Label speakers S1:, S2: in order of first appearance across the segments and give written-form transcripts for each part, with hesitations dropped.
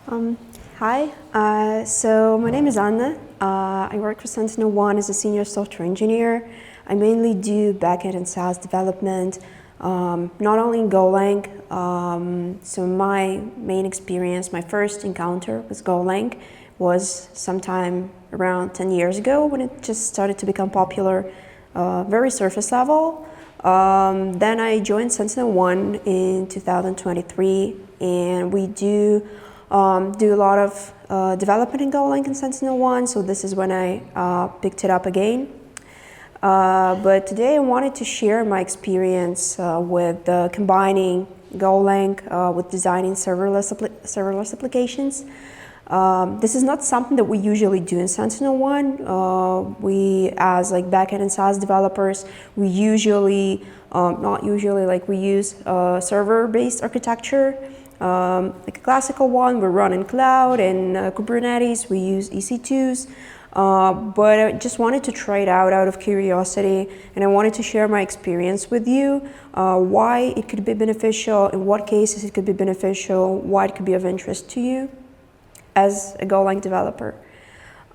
S1: Um, Hi, so my name is Anna. I work for SentinelOne as a senior software engineer. I mainly do backend and SaaS development, not only in Golang. So my main experience, my first encounter with Golang was sometime around 10 years ago when it just started to become popular, very surface level. Then I joined SentinelOne in 2023, and we do a lot of development in Golang and SentinelOne, so this is when I picked it up again. But today I wanted to share my experience with combining Golang with designing serverless applications. This is not something that we usually do in SentinelOne. We, as like backend and SaaS developers, we usually, we use server-based architecture. Like a classical one, we run in cloud and Kubernetes, we use EC2s, but I just wanted to try it out of curiosity, and I wanted to share my experience with you, why it could be beneficial, in what cases it could be beneficial, why it could be of interest to you as a Golang developer.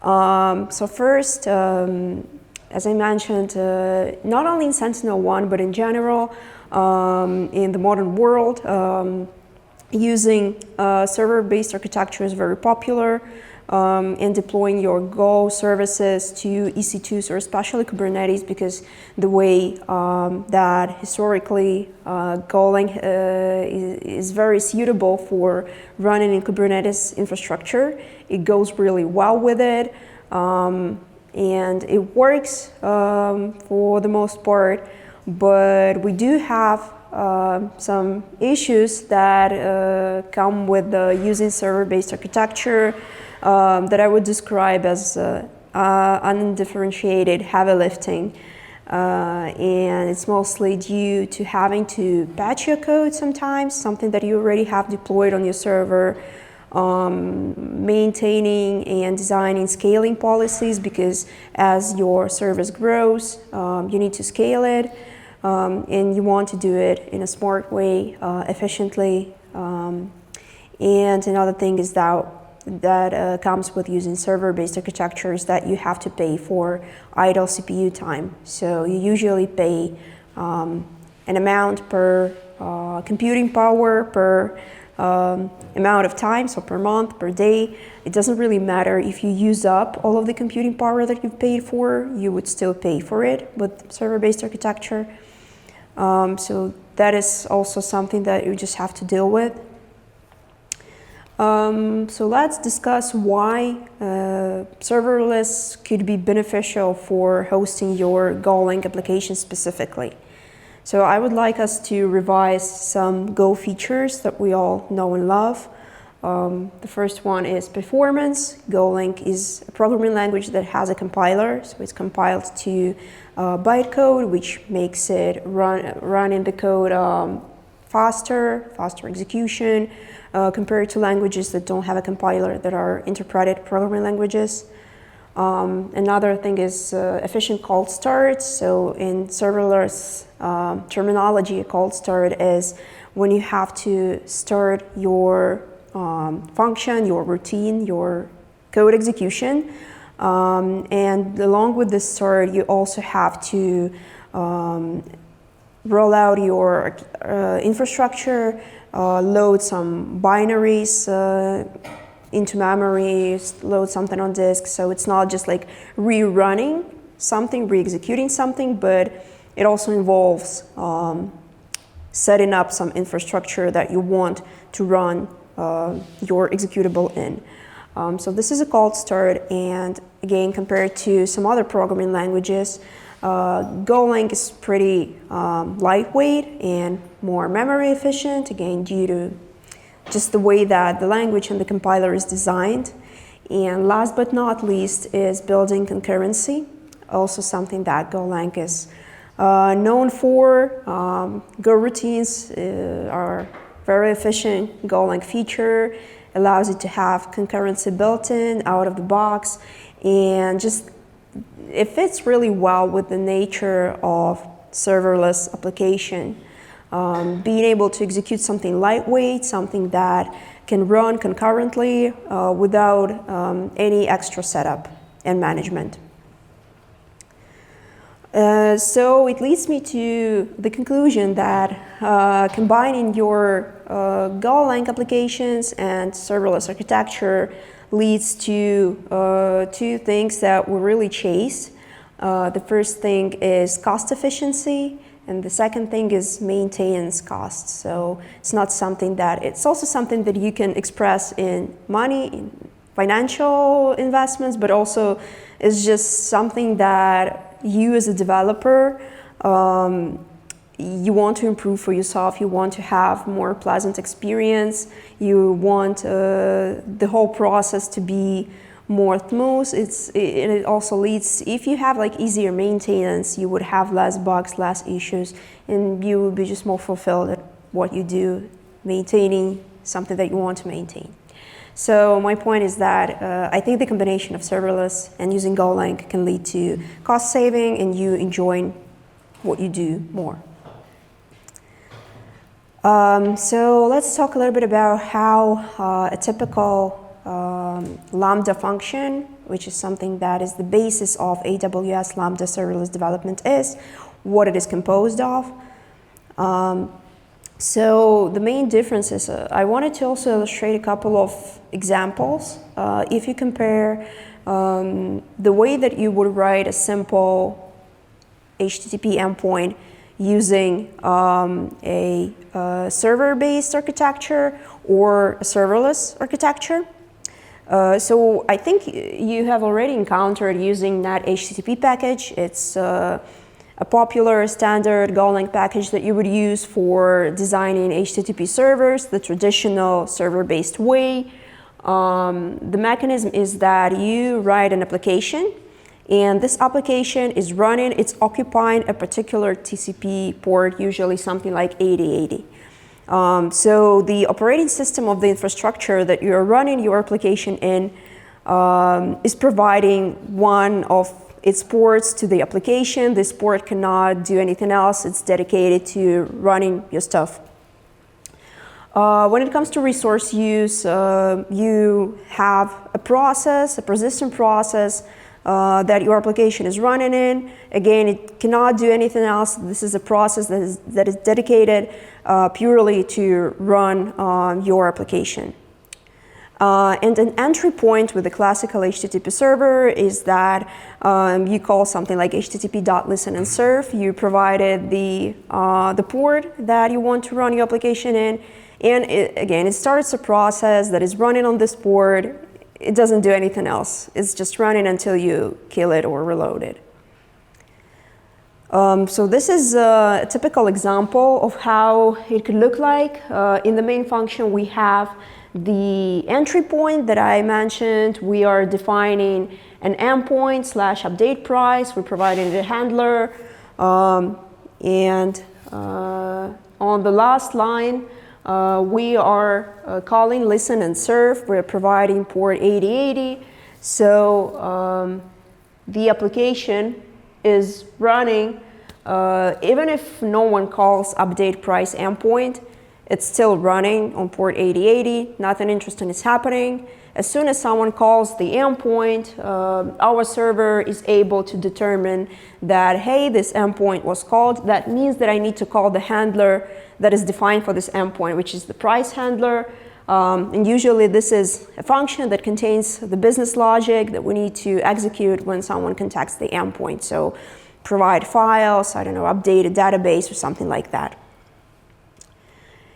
S1: So first, as I mentioned, not only in SentinelOne, but in general, in the modern world, using server-based architecture is very popular, and deploying your Go services to EC2s or especially Kubernetes, because the way that historically Golang is very suitable for running in Kubernetes infrastructure. It goes really well with it, and it works for the most part, but we do have some issues that come with using server-based architecture that I would describe as undifferentiated heavy lifting. And it's mostly due to having to patch your code sometimes, something that you already have deployed on your server, maintaining and designing scaling policies, because as your service grows, you need to scale it. And you want to do it in a smart way, efficiently. And another thing is that comes with using server-based architectures, that you have to pay for idle CPU time. So you usually pay an amount per computing power, per amount of time, so per month, per day. It doesn't really matter if you use up all of the computing power that you've paid for, you would still pay for it with server-based architecture. So that is also something that you just have to deal with. So let's discuss why serverless could be beneficial for hosting your Golang application specifically. So I would like us to revise some Go features that we all know and love. The first one is performance. Golang is a programming language that has a compiler, so it's compiled to bytecode, which makes it running the code faster execution compared to languages that don't have a compiler, that are interpreted programming languages. Another thing is efficient cold start. So in serverless terminology, a cold start is when you have to start your function, your routine, your code execution. And along with this start, you also have to roll out your infrastructure, load some binaries into memory, load something on disk. So it's not just like rerunning something, re-executing something, but it also involves setting up some infrastructure that you want to run your executable in. So this is a cold start, and again, compared to some other programming languages, Golang is pretty lightweight and more memory efficient, again, due to just the way that the language and the compiler is designed. And last but not least is building concurrency, also something that Golang is known for. Go routines are very efficient Golang feature, allows it to have concurrency built in out of the box, and just it fits really well with the nature of serverless application. Being able to execute something lightweight, something that can run concurrently without any extra setup and management. So it leads me to the conclusion that combining your Golang applications and serverless architecture leads to two things that we really chase. The first thing is cost efficiency, and the second thing is maintenance costs. So it's not something that, it's also something that you can express in money, in financial investments, but also it's just something that you as a developer, you want to improve for yourself, you want to have more pleasant experience, you want the whole process to be more smooth. It also leads, if you have like easier maintenance, you would have less bugs, less issues, and you would be just more fulfilled at what you do, maintaining something that you want to maintain. So my point is that I think the combination of serverless and using Golang can lead to cost saving and you enjoying what you do more. So let's talk a little bit about how a typical Lambda function, which is something that is the basis of AWS Lambda serverless development, is, what it is composed of. So the main difference is, I wanted to also illustrate a couple of examples. If you compare the way that you would write a simple HTTP endpoint using a server-based architecture or a serverless architecture. So I think you have already encountered using that HTTP package. It's a popular standard Golang package that you would use for designing HTTP servers, the traditional server-based way. The mechanism is that you write an application, and this application is running, it's occupying a particular TCP port, usually something like 8080. So the operating system of the infrastructure that you're running your application in is providing one of its ports to the application. This port cannot do anything else. It's dedicated to running your stuff. When it comes to resource use, you have a process, a persistent process that your application is running in. Again, it cannot do anything else. This is a process that is dedicated purely to run your application. And an entry point with the classical HTTP server is that you call something like http.listen and serve. You provided the port that you want to run your application in. And again, it starts a process that is running on this port. It doesn't do anything else. It's just running until you kill it or reload it. So this is a typical example of how it could look like. In the main function, we have the entry point that I mentioned. We are defining an endpoint / update price. We're providing a handler. And on the last line, we are calling listen and serve. We're providing port 8080. So the application is running, even if no one calls update price endpoint, it's still running on port 8080. Nothing interesting is happening. As soon as someone calls the endpoint, our server is able to determine that, hey, this endpoint was called. That means that I need to call the handler that is defined for this endpoint, which is the price handler. And usually this is a function that contains the business logic that we need to execute when someone contacts the endpoint. So provide files, I don't know, update a database or something like that.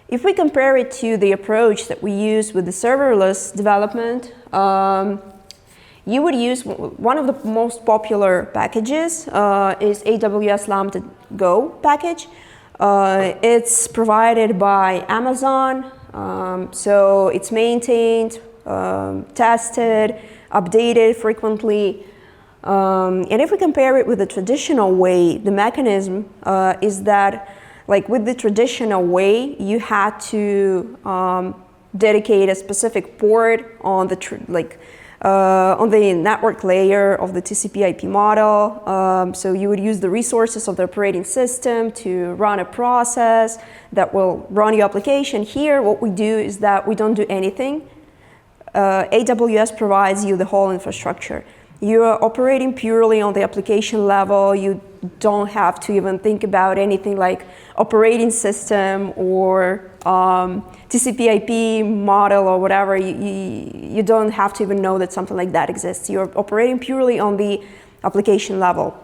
S1: If we compare it to the approach that we use with the serverless development, you would use one of the most popular packages is AWS Lambda Go package. It's provided by Amazon, so it's maintained, tested, updated frequently. And if we compare it with the traditional way, the mechanism is that, like with the traditional way, you had to dedicate a specific port on the on the network layer of the TCP/IP model. So you would use the resources of the operating system to run a process that will run your application. Here, what we do is that we don't do anything. AWS provides you the whole infrastructure. You are operating purely on the application level. You don't have to even think about anything like operating system or TCP/IP model or whatever. You don't have to even know that something like that exists. You're operating purely on the application level.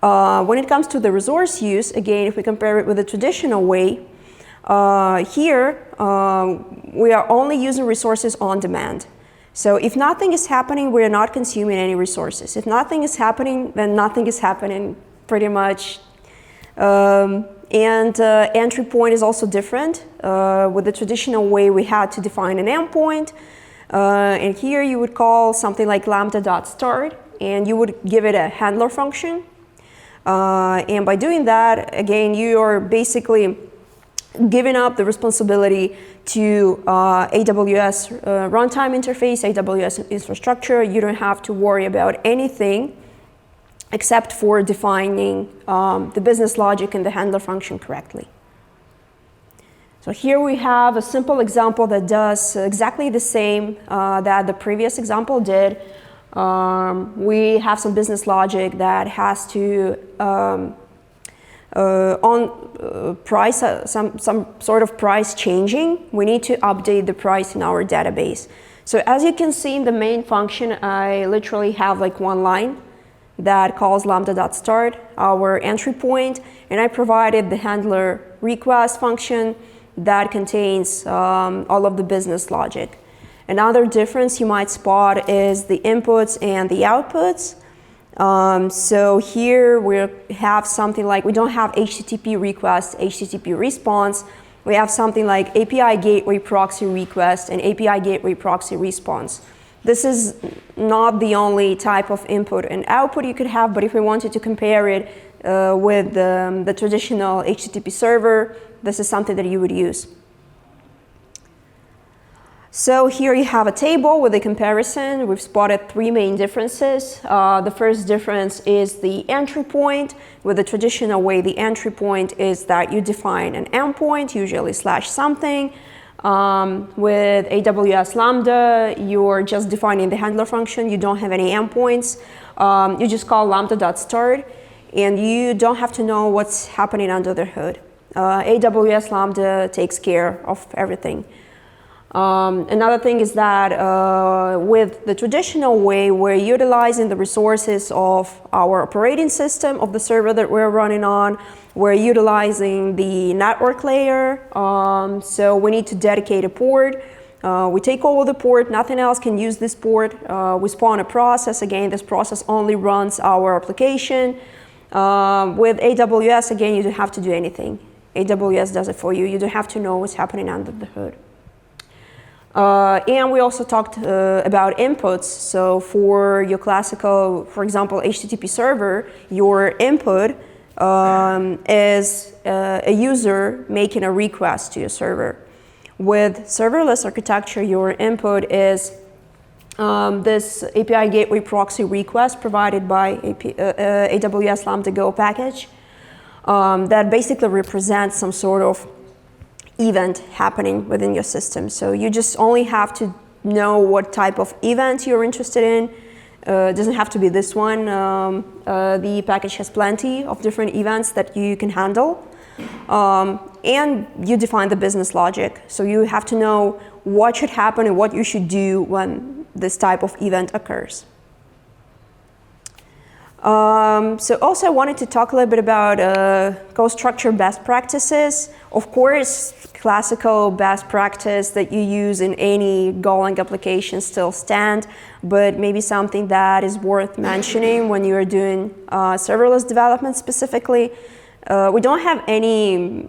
S1: When it comes to the resource use, again, if we compare it with the traditional way, here we are only using resources on demand. So if nothing is happening, we're not consuming any resources. If nothing is happening, then nothing is happening pretty much. Entry point is also different. With the traditional way, we had to define an endpoint. And here you would call something like lambda.start, and you would give it a handler function. And by doing that, again, you are basically giving up the responsibility to AWS runtime interface, AWS infrastructure. You don't have to worry about anything except for defining the business logic and the handler function correctly. So here we have a simple example that does exactly the same that the previous example did. We have some business logic that has to price, some sort of price changing, we need to update the price in our database. So as you can see in the main function, I literally have like one line that calls lambda.start, our entry point, and I provided the handler request function that contains all of the business logic. Another difference you might spot is the inputs and the outputs. So here we have something like, we don't have HTTP request, HTTP response. We have something like API gateway proxy request and API gateway proxy response. This is not the only type of input and output you could have, but if we wanted to compare it with the traditional HTTP server, this is something that you would use. So here you have a table with a comparison. We've spotted three main differences. The first difference is the entry point. With the traditional way, the entry point is that you define an endpoint, usually /something. With AWS Lambda, you're just defining the handler function. You don't have any endpoints. You just call lambda.start, and you don't have to know what's happening under the hood. AWS Lambda takes care of everything. Another thing is that with the traditional way, we're utilizing the resources of our operating system, of the server that we're running on. We're utilizing the network layer, so we need to dedicate a port. We take over the port, nothing else can use this port. We spawn a process. Again, this process only runs our application. With AWS, again, you don't have to do anything. AWS does it for you. You don't have to know what's happening under the hood. And we also talked about inputs. So for your classical, for example, HTTP server, your input is a user making a request to your server. With serverless architecture, your input is this API gateway proxy request provided by AWS Lambda Go package that basically represents some sort of event happening within your system. So you just only have to know what type of event you're interested in. It doesn't have to be this one. The package has plenty of different events that you can handle. And you define the business logic. So you have to know what should happen and what you should do when this type of event occurs. So also I wanted to talk a little bit about code structure best practices. Of course, classical best practice that you use in any Golang application still stand, but maybe something that is worth mentioning when you're doing serverless development specifically. We don't have any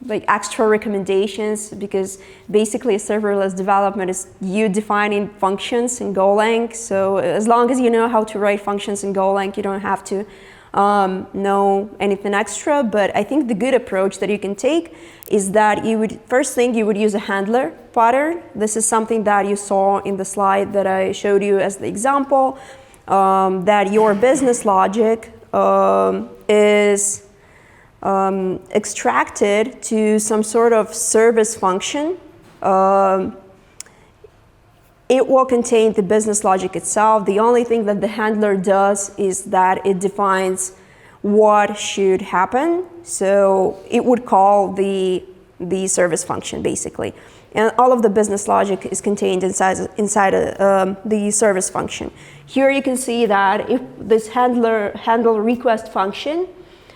S1: like extra recommendations, because basically serverless development is you defining functions in Golang. So as long as you know how to write functions in Golang, you don't have to no anything extra, but I think the good approach that you can take is that first thing you would use a handler pattern. This is something that you saw in the slide that I showed you as the example, that your business logic is extracted to some sort of service function. It will contain the business logic itself. The only thing that the handler does is that it defines what should happen. So it would call the service function, basically. And all of the business logic is contained inside the service function. Here you can see that if this handle request function,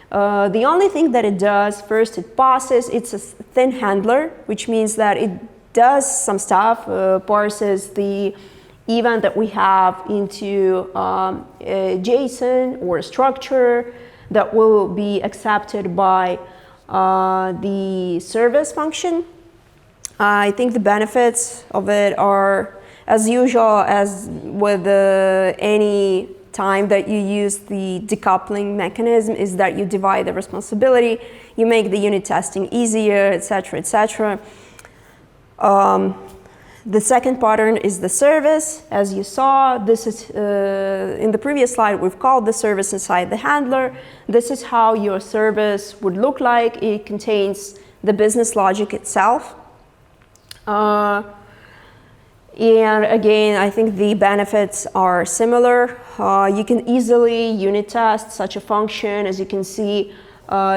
S1: the only thing that it does, first it passes, it's a thin handler, which means that it does some stuff, parses the event that we have into a JSON or a structure that will be accepted by the service function. I think the benefits of it are, as usual, as with any time that you use the decoupling mechanism, is that you divide the responsibility, you make the unit testing easier, etc., etc. The second pattern is the service. As you saw, this is in the previous slide, we've called the service inside the handler. This is how your service would look like. It contains the business logic itself. And again, I think the benefits are similar. You can easily unit test such a function. As you can see,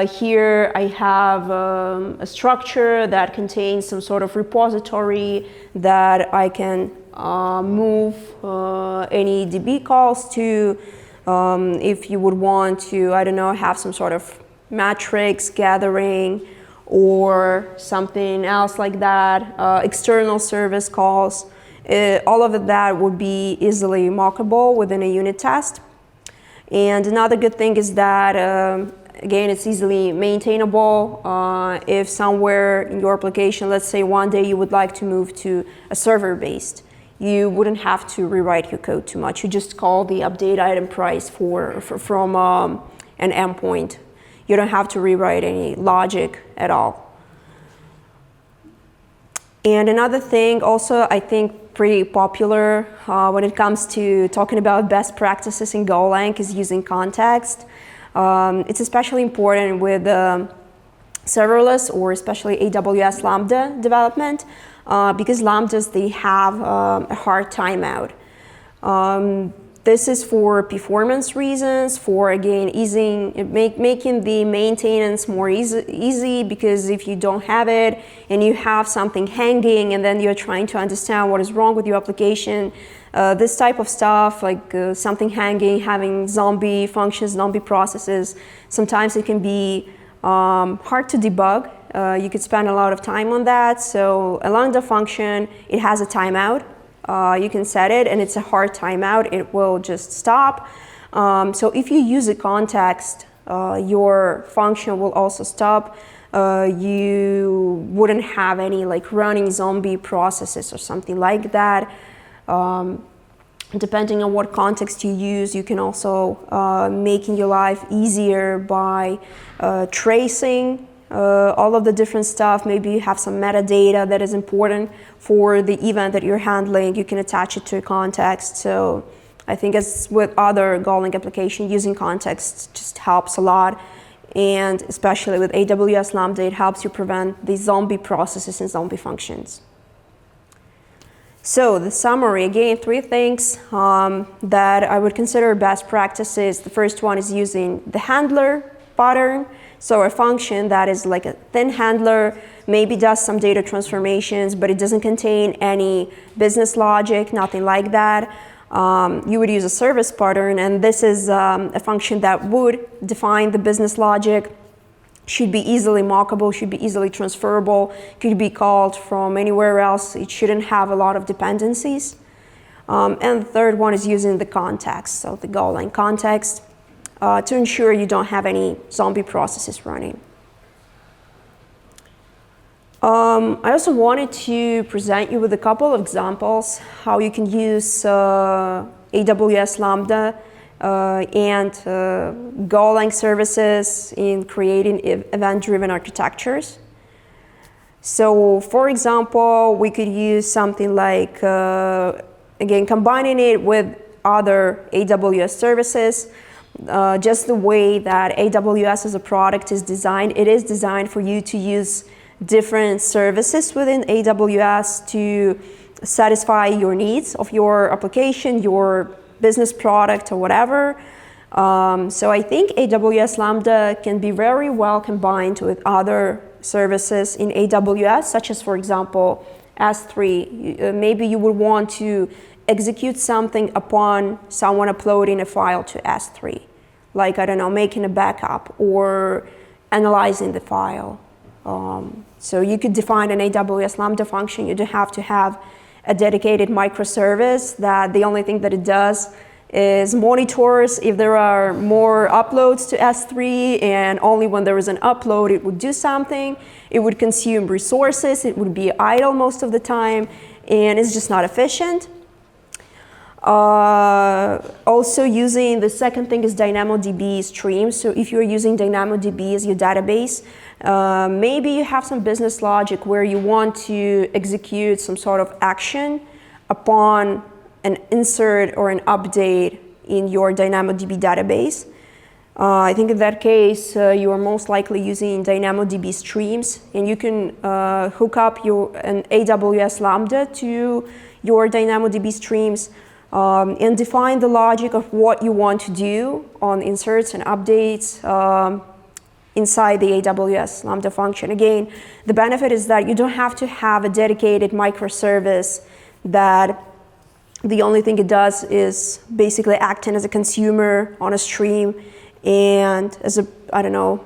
S1: here I have a structure that contains some sort of repository that I can move any DB calls to. If you would want to, I don't know, have some sort of matrix gathering or something else like that, external service calls, all of that would be easily mockable within a unit test. And another good thing is that again, it's easily maintainable. If somewhere in your application, let's say one day you would like to move to a server-based, you wouldn't have to rewrite your code too much. You just call the update item price from an endpoint. You don't have to rewrite any logic at all. And another thing also, I think pretty popular when it comes to talking about best practices in Golang is using context. It's especially important with serverless or especially AWS Lambda development because Lambdas, they have a hard timeout. This is for performance reasons, for again making the maintenance more easy because if you don't have it and you have something hanging and then you're trying to understand what is wrong with your application, this type of stuff like something hanging, having zombie functions, zombie processes, sometimes it can be hard to debug. You could spend a lot of time on that. So a Lambda function, it has a timeout. You can set it and it's a hard timeout. It will just stop. So if you use a context, your function will also stop. You wouldn't have any like running zombie processes or something like that. Depending on what context you use, you can also making your life easier by tracing all of the different stuff. Maybe you have some metadata that is important for the event that you're handling. You can attach it to a context. So I think as with other Golang application, using context just helps a lot. And especially with AWS Lambda, it helps you prevent the zombie processes and zombie functions. So the summary, again, 3 things that I would consider best practices. The first one is using the handler pattern. So a function that is like a thin handler, maybe does some data transformations, but it doesn't contain any business logic, nothing like that. You would use a service pattern, and this is a function that would define the business logic, should be easily mockable, should be easily transferable, could be called from anywhere else. It shouldn't have a lot of dependencies. And the third one is using the context, so the Golang context, to ensure you don't have any zombie processes running. I also wanted to present you with a couple of examples how you can use AWS Lambda and Golang services in creating event-driven architectures. So, for example, we could use something like, again, combining it with other AWS services. Just the way that AWS as a product is designed, it is designed for you to use different services within AWS to satisfy your needs of your application, your business product, or whatever. So I think AWS Lambda can be very well combined with other services in AWS, such as, for example, S3. Maybe you would want to execute something upon someone uploading a file to S3, like, I don't know, making a backup or analyzing the file. So you could define an AWS Lambda function. You don't have to have a dedicated microservice that the only thing that it does is monitors if there are more uploads to S3, and only when there is an upload it would do something. It would consume resources, it would be idle most of the time, and it's just not efficient. Also using, the second thing is DynamoDB streams. So if you're using DynamoDB as your database, maybe you have some business logic where you want to execute some sort of action upon an insert or an update in your DynamoDB database. I think in that case, you are most likely using DynamoDB streams, and you can hook up an AWS Lambda to your DynamoDB streams and define the logic of what you want to do on inserts and updates inside the AWS Lambda function. Again, the benefit is that you don't have to have a dedicated microservice that the only thing it does is basically acting as a consumer on a stream and as a, I don't know,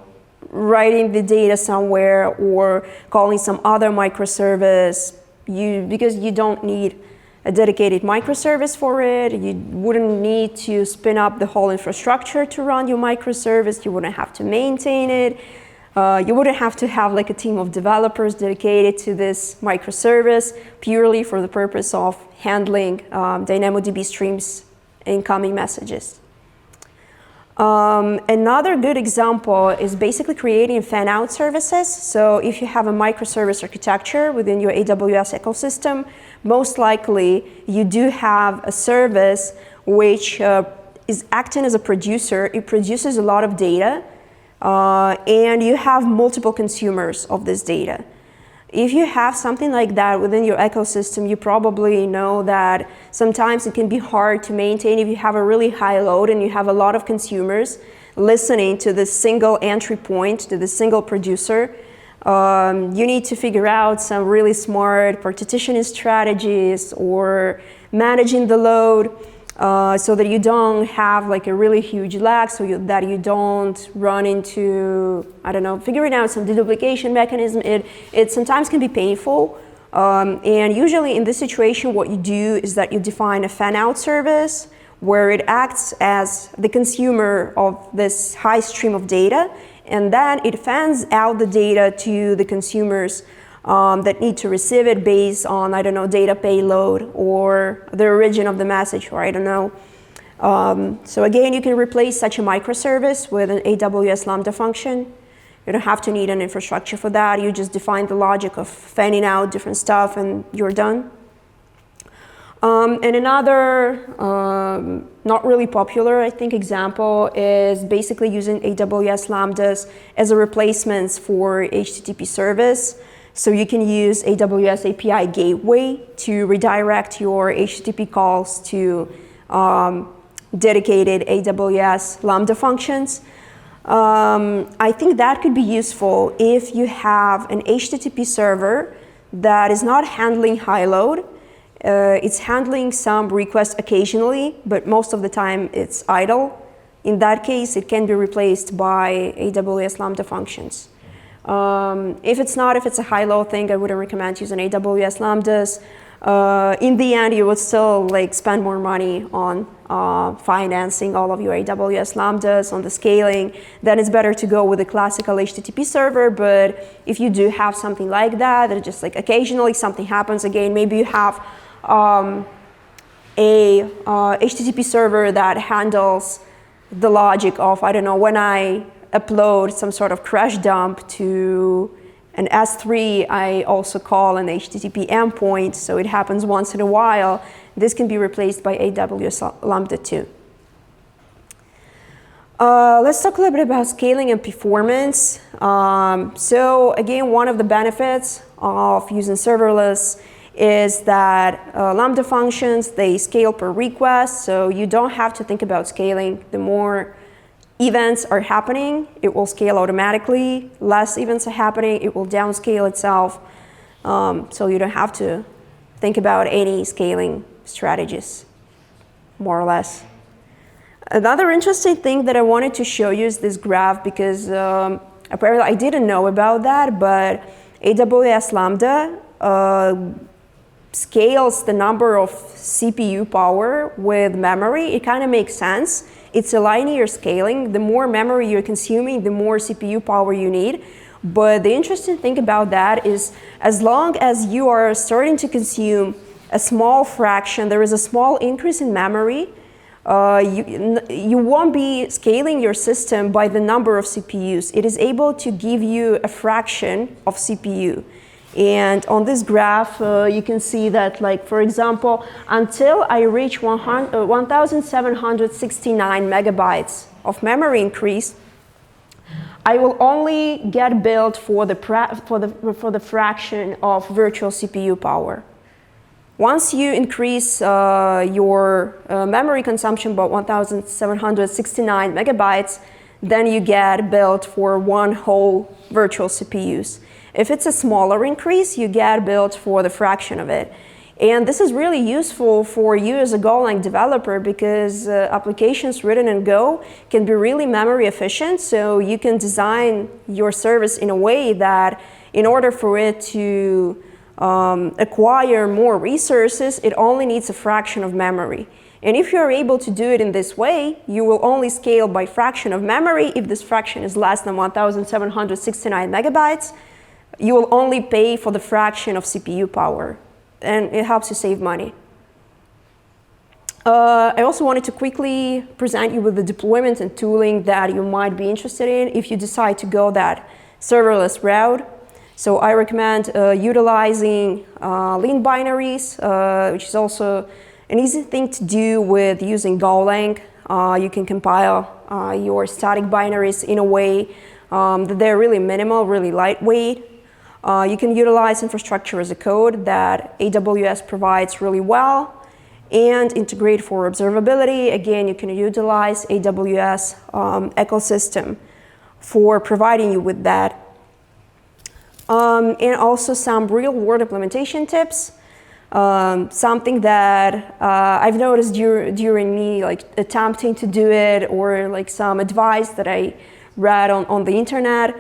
S1: writing the data somewhere or calling some other microservice. Because you don't need a dedicated microservice for it. You wouldn't need to spin up the whole infrastructure to run your microservice. You wouldn't have to maintain it. You wouldn't have to have like a team of developers dedicated to this microservice purely for the purpose of handling DynamoDB streams incoming messages. Another good example is basically creating fan-out services. So if you have a microservice architecture within your AWS ecosystem, most likely you do have a service which is acting as a producer. It produces a lot of data, and you have multiple consumers of this data. If you have something like that within your ecosystem, you probably know that sometimes it can be hard to maintain if you have a really high load and you have a lot of consumers listening to this single entry point, to this single producer. You need to figure out some really smart partitioning strategies or managing the load so that you don't have like a really huge lag, so that you don't run into, I don't know, figuring out some deduplication mechanism. It sometimes can be painful. And usually in this situation, what you do is that you define a fan-out service where it acts as the consumer of this high stream of data, and then it fans out the data to the consumers that need to receive it based on, I don't know, data payload or the origin of the message, or I don't know. So again, you can replace such a microservice with an AWS Lambda function. You don't have to need an infrastructure for that. You just define the logic of fanning out different stuff and you're done. And another not really popular, I think, example is basically using AWS Lambdas as a replacement for HTTP service. So you can use AWS API Gateway to redirect your HTTP calls to dedicated AWS Lambda functions. I think that could be useful if you have an HTTP server that is not handling high load. It's handling some requests occasionally, but most of the time it's idle. In that case, it can be replaced by AWS Lambda functions. If it's a high-load thing, I wouldn't recommend using AWS Lambdas. In the end, you would still spend more money on financing all of your AWS Lambdas, on the scaling. Then it's better to go with a classical HTTP server. But if you do have something like that just occasionally something happens, again, maybe you have a HTTP server that handles the logic of, I don't know, when I upload some sort of crash dump to an S3, I also call an HTTP endpoint, so it happens once in a while. This can be replaced by AWS Lambda 2. Let's talk a little bit about scaling and performance. So again, one of the benefits of using serverless is that Lambda functions, they scale per request, so you don't have to think about scaling. The more events are happening, it will scale automatically. Less events are happening, it will downscale itself. So you don't have to think about any scaling strategies, more or less. Another interesting thing that I wanted to show you is this graph, because apparently I didn't know about that, but AWS Lambda scales the number of CPU power with memory. It kind of makes sense. It's a linear scaling. The more memory you're consuming, the more CPU power you need. But the interesting thing about that is, as long as you are starting to consume a small fraction, there is a small increase in memory, you won't be scaling your system by the number of CPUs. It is able to give you a fraction of CPU. And on this graph, you can see that, like, for example, until I reach 1,769 megabytes of memory increase, I will only get billed for the fraction of virtual CPU power. Once you increase your memory consumption by 1,769 megabytes, then you get billed for one whole virtual CPUs. If it's a smaller increase, you get billed for the fraction of it. And this is really useful for you as a Golang developer, because applications written in Go can be really memory efficient. So you can design your service in a way that in order for it to acquire more resources, it only needs a fraction of memory. And if you're able to do it in this way, you will only scale by fraction of memory. If this fraction is less than 1,769 megabytes, you will only pay for the fraction of CPU power, and it helps you save money. I also wanted to quickly present you with the deployment and tooling that you might be interested in if you decide to go that serverless route. So I recommend utilizing lean binaries, which is also an easy thing to do with using Golang. You can compile your static binaries in a way that they're really minimal, really lightweight. You can utilize infrastructure as a code that AWS provides really well, and integrate for observability. Again, you can utilize AWS ecosystem for providing you with that. And also some real-world implementation tips. Something that I've noticed during me attempting to do it, or like some advice that I read on the internet.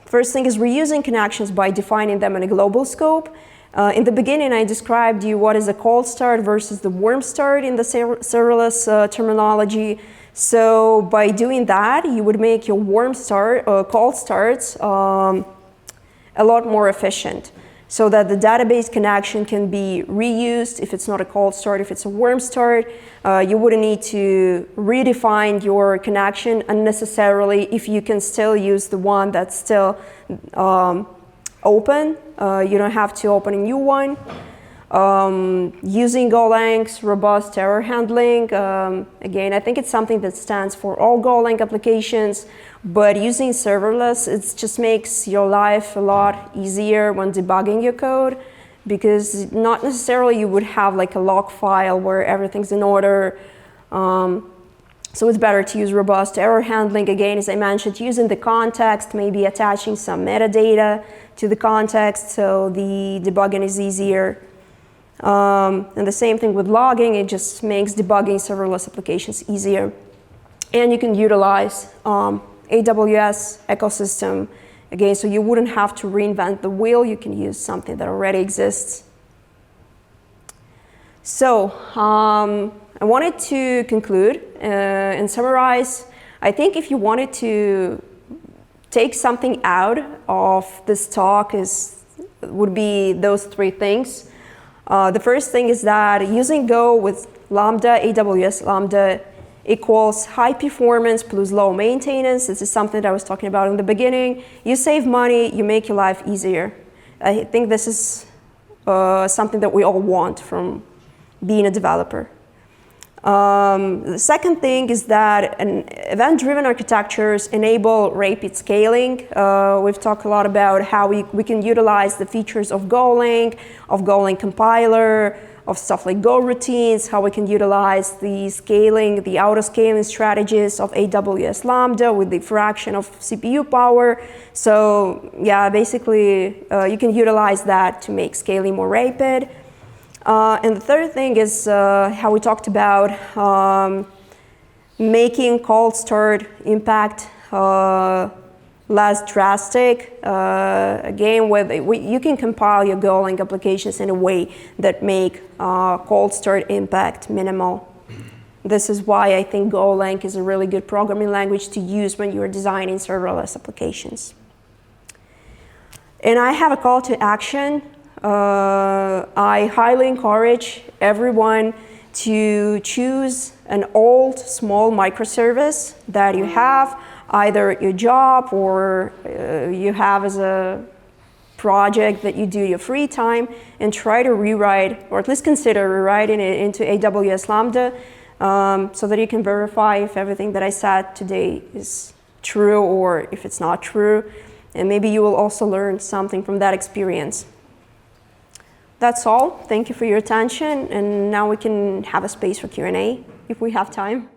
S1: First thing is reusing connections by defining them in a global scope. In the beginning, I described you what is a cold start versus the warm start in the serverless terminology. So by doing that, you would make your cold starts a lot more efficient, so that the database connection can be reused if it's not a cold start. If it's a warm start, you wouldn't need to redefine your connection unnecessarily if you can still use the one that's still open. You don't have to open a new one. Using Golang's robust error handling. Again, I think it's something that stands for all Golang applications, but using serverless, it just makes your life a lot easier when debugging your code, because not necessarily you would have like a log file where everything's in order. So it's better to use robust error handling. Again, as I mentioned, using the context, maybe attaching some metadata to the context so the debugging is easier. And the same thing with logging, it just makes debugging serverless applications easier. And you can utilize AWS ecosystem, again, so you wouldn't have to reinvent the wheel. You can use something that already exists. So I wanted to conclude and summarize. I think if you wanted to take something out of this talk, would be those three things. The first thing is that using Go with Lambda, AWS Lambda, equals high performance plus low maintenance. This is something that I was talking about in the beginning. You save money, you make your life easier. I think this is something that we all want from being a developer. The second thing is that event-driven architectures enable rapid scaling. We've talked a lot about how we can utilize the features of Golang compiler, of stuff like Go routines, how we can utilize the scaling, the auto-scaling strategies of AWS Lambda with the fraction of CPU power. So yeah, basically you can utilize that to make scaling more rapid. And the third thing is how we talked about making cold start impact less drastic. Again, you can compile your Golang applications in a way that make cold start impact minimal. This is why I think Golang is a really good programming language to use when you're designing serverless applications. And I have a call to action. I highly encourage everyone to choose an old small microservice that you have, either at your job or you have as a project that you do your free time, and try to rewrite, or at least consider rewriting it into AWS Lambda so that you can verify if everything that I said today is true or if it's not true. And maybe you will also learn something from that experience. That's all. Thank you for your attention. And now we can have a space for Q&A if we have time.